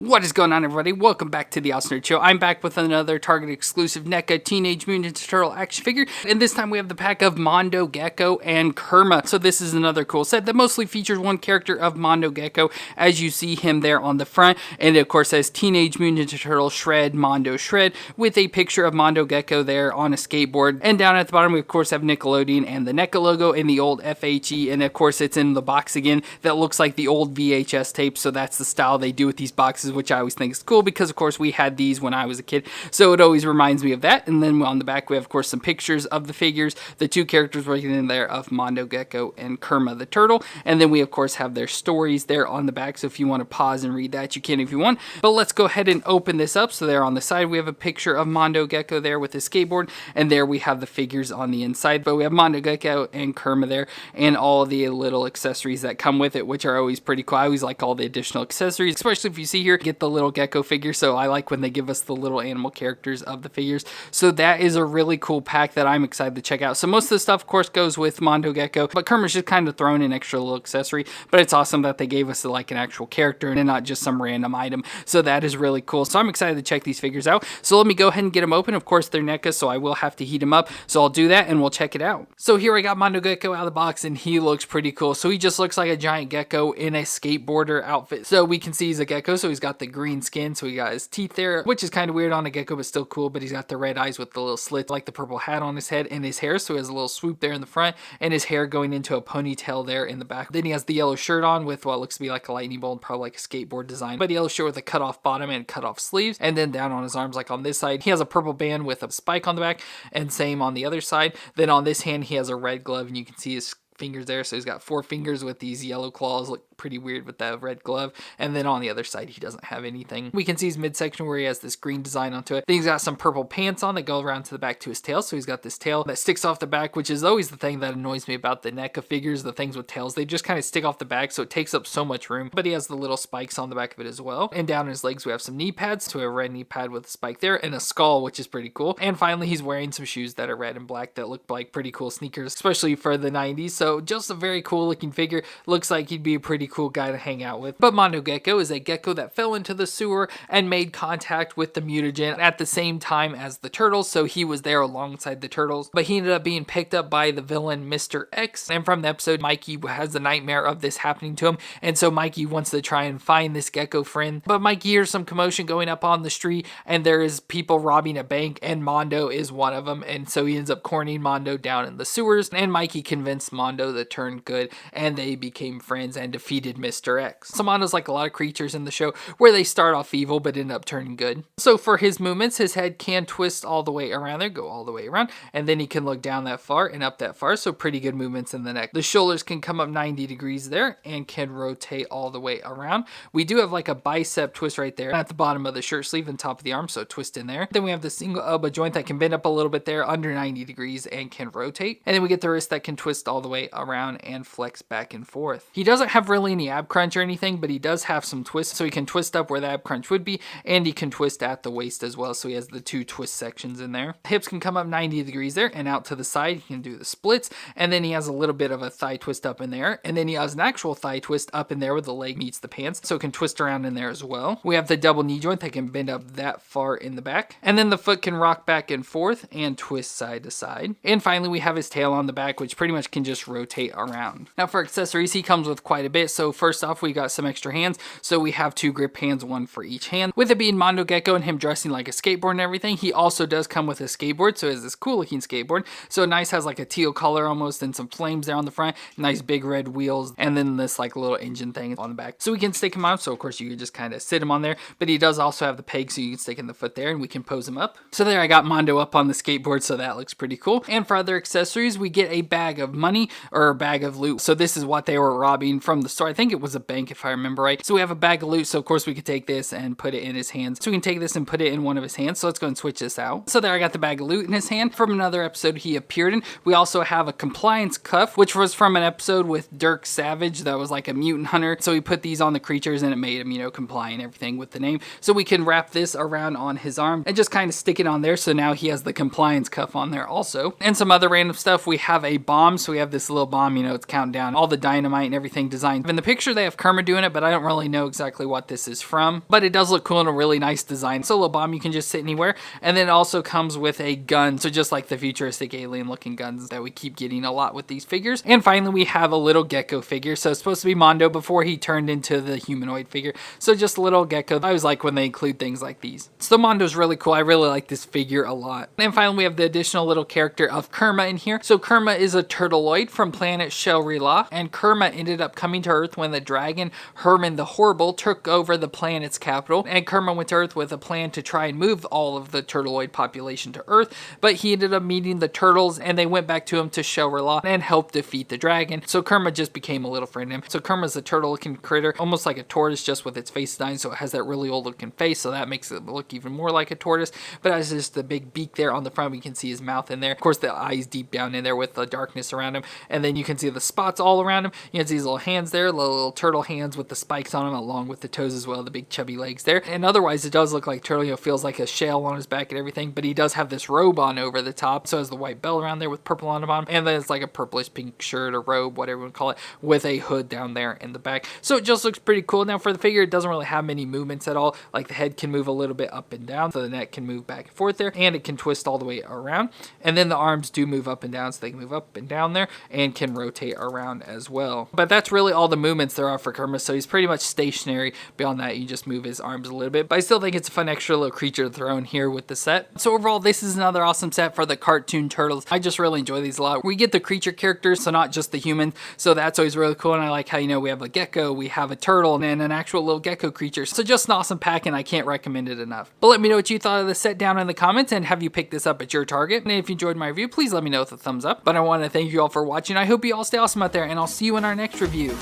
What is going on, everybody? Welcome back to the Awesome Nerd Show. I'm back with another Target exclusive NECA Teenage Mutant Ninja Turtle action figure, and this time we have the pack of Mondo Gecko and Kerma. So this is another cool set that mostly features one character of Mondo Gecko, as you see him there on the front, and it of course says Teenage Mutant Ninja Turtle Shred Mondo Shred, with a picture of Mondo Gecko there on a skateboard. And down at the bottom we of course have Nickelodeon and the NECA logo and the old FHE, and of course it's in the box again that looks like the old VHS tape, so that's the style they do with these boxes, which I always think is cool because of course we had these when I was a kid, so it always reminds me of that. And then on the back we have of course some pictures of the figures, the two characters working in there of Mondo Gecko and Kerma the turtle, and then we of course have their stories there on the back, so if you want to pause and read that you can if you want. But let's go ahead and open this up. So there on the side we have a picture of Mondo Gecko there with his skateboard, and there we have the figures on the inside, but we have Mondo Gecko and Kerma there and all the little accessories that come with it, which are always pretty cool. I always like all the additional accessories, especially if you see here, get the little gecko figure, so I like when they give us the little animal characters of the figures. So that is a really cool pack that I'm excited to check out. So most of the stuff of course goes with Mondo Gecko, but Kerma's just kind of thrown an extra little accessory, but it's awesome that they gave us like an actual character and not just some random item. So that is really cool. So I'm excited to check these figures out. So let me go ahead and get them open. Of course they're NECA, so I will have to heat them up, so I'll do that and we'll check it out. So here I got Mondo Gecko out of the box, and he looks pretty cool. So he just looks like a giant gecko in a skateboarder outfit. So we can see he's a gecko, so he's got the green skin, so he got his teeth there, which is kind of weird on a gecko but still cool. But he's got the red eyes with the little slits, like the purple hat on his head, and his hair, so he has a little swoop there in the front, and his hair going into a ponytail there in the back. Then he has the yellow shirt on with what looks to be like a lightning bolt, probably like a skateboard design, but yellow shirt with a cut off bottom and cut off sleeves. And then down on his arms, like on this side, he has a purple band with a spike on the back, and same on the other side. Then on this hand he has a red glove, and you can see his fingers there, so he's got 4 fingers with these yellow claws. Look pretty weird with that red glove. And then on the other side he doesn't have anything. We can see his midsection where he has this green design onto it. Then he's got some purple pants on that go around to the back to his tail, so he's got this tail that sticks off the back, which is always the thing that annoys me about the NECA figures. The things with tails, they just kind of stick off the back, so it takes up so much room. But he has the little spikes on the back of it as well. And down his legs we have some knee pads, so a red knee pad with a spike there and a skull, which is pretty cool. And finally he's wearing some shoes that are red and black that look like pretty cool sneakers, especially for the 90s. So just a very cool looking figure. Looks like he'd be a pretty cool guy to hang out with. But Mondo Gecko is a gecko that fell into the sewer and made contact with the mutagen at the same time as the turtles, so he was there alongside the turtles, but he ended up being picked up by the villain Mr. X. And from the episode, Mikey has the nightmare of this happening to him, and so Mikey wants to try and find this gecko friend. But Mikey hears some commotion going up on the street, and there is people robbing a bank, and Mondo is one of them, and so he ends up cornering Mondo down in the sewers, and Mikey convinced Mondo to turn good, and they became friends and defeated Mr. X. So Mondo's like a lot of creatures in the show where they start off evil but end up turning good. So for his movements, his head can twist all the way around there, go all the way around, and then he can look down that far and up that far, so pretty good movements in the neck. The shoulders can come up 90 degrees there and can rotate all the way around. We do have like a bicep twist right there at the bottom of the shirt sleeve and top of the arm, so twist in there. Then we have the single elbow joint that can bend up a little bit there under 90 degrees and can rotate. And then we get the wrist that can twist all the way around and flex back and forth. He doesn't have really any ab crunch or anything, but he does have some twists, so he can twist up where the ab crunch would be, and he can twist at the waist as well, so he has the 2 twist sections in there. Hips can come up 90 degrees there and out to the side. He can do the splits, and then he has a little bit of a thigh twist up in there, and then he has an actual thigh twist up in there where the leg meets the pants, so it can twist around in there as well. We have the double knee joint that can bend up that far in the back, and then the foot can rock back and forth and twist side to side. And finally we have his tail on the back, which pretty much can just rotate around. Now for accessories, he comes with quite a bit. So first off, we got some extra hands, so we have 2 grip hands, 1 for each hand. With it being Mondo Gecko and him dressing like a skateboard and everything, he also does come with a skateboard, so he has this cool looking skateboard. So nice, has like a teal color almost, and some flames there on the front, nice big red wheels, and then this like little engine thing on the back. So we can stick him on, so of course you can just kind of sit him on there, but he does also have the peg, so you can stick in the foot there and we can pose him up. So there I got Mondo up on the skateboard, so that looks pretty cool. And for other accessories, we get a bag of money, or a bag of loot. So this is what they were robbing from the store. I think it was a bank if I remember right. So we have a bag of loot, so of course we could take this and put it in his hands. So we can take this and put it in one of his hands. So let's go and switch this out. So there I got the bag of loot in his hand from another episode he appeared in. We also have a compliance cuff, which was from an episode with Dirk Savage that was like a mutant hunter. So he put these on the creatures and it made him, you know, comply and everything with the name. So we can wrap this around on his arm and just kind of stick it on there. So now he has the compliance cuff on there also. And some other random stuff. We have a bomb. So we have this little bomb, you know, it's counting down all the dynamite and everything designed In the picture, they have Kerma doing it, but I don't really know exactly what this is from. But it does look cool and a really nice design. Solo bomb, you can just sit anywhere. And then it also comes with a gun. So just like the futuristic alien looking guns that we keep getting a lot with these figures. And finally, we have a little gecko figure. So it's supposed to be Mondo before he turned into the humanoid figure. So just a little gecko. I always like when they include things like these. So Mondo's really cool. I really like this figure a lot. And finally, we have the additional little character of Kerma in here. So Kerma is a turtleoid from planet Shell-Rila, and Kerma ended up coming to Earth when the dragon Herman the Horrible took over the planet's capital, and Kerma went to Earth with a plan to try and move all of the turtleoid population to Earth, but he ended up meeting the turtles and they went back to him to Shell-Rila and helped defeat the dragon. So Kerma just became a little friend of him. So Kerma's a turtle looking critter, almost like a tortoise, just with its face designed, so it has that really old looking face, so that makes it look even more like a tortoise, but it has just the big beak there on the front. We can see his mouth in there. Of course, the eyes deep down in there with the darkness around him, and then you can see the spots all around him. You can see his little hands there, little turtle hands with the spikes on them, along with the toes as well, the big chubby legs there. And otherwise, it does look like turtle, feels like a shell on his back and everything, but he does have this robe on over the top, so has the white belt around there with purple on the bottom, and then it's like a purplish pink shirt or robe, whatever you want to call it, with a hood down there in the back. So it just looks pretty cool. Now for the figure, it doesn't really have many movements at all. Like the head can move a little bit up and down, so the neck can move back and forth there, and it can twist all the way around. And then the arms do move up and down, so they can move up and down there and can rotate around as well. But that's really all the movements there are for Kerma, so he's pretty much stationary. Beyond that, you just move his arms a little bit, but I still think it's a fun extra little creature to throw in here with the set. So overall, this is another awesome set for the cartoon turtles. I just really enjoy these a lot. We get the creature characters, so not just the human, so that's always really cool. And I like how, we have a gecko, we have a turtle, and an actual little gecko creature. So just an awesome pack, and I can't recommend it enough. But let me know what you thought of the set down in the comments, and have you picked this up at your Target? And if you enjoyed my review, please let me know with a thumbs up. But I want to thank you all for watching. I hope you all stay awesome out there, and I'll see you in our next review.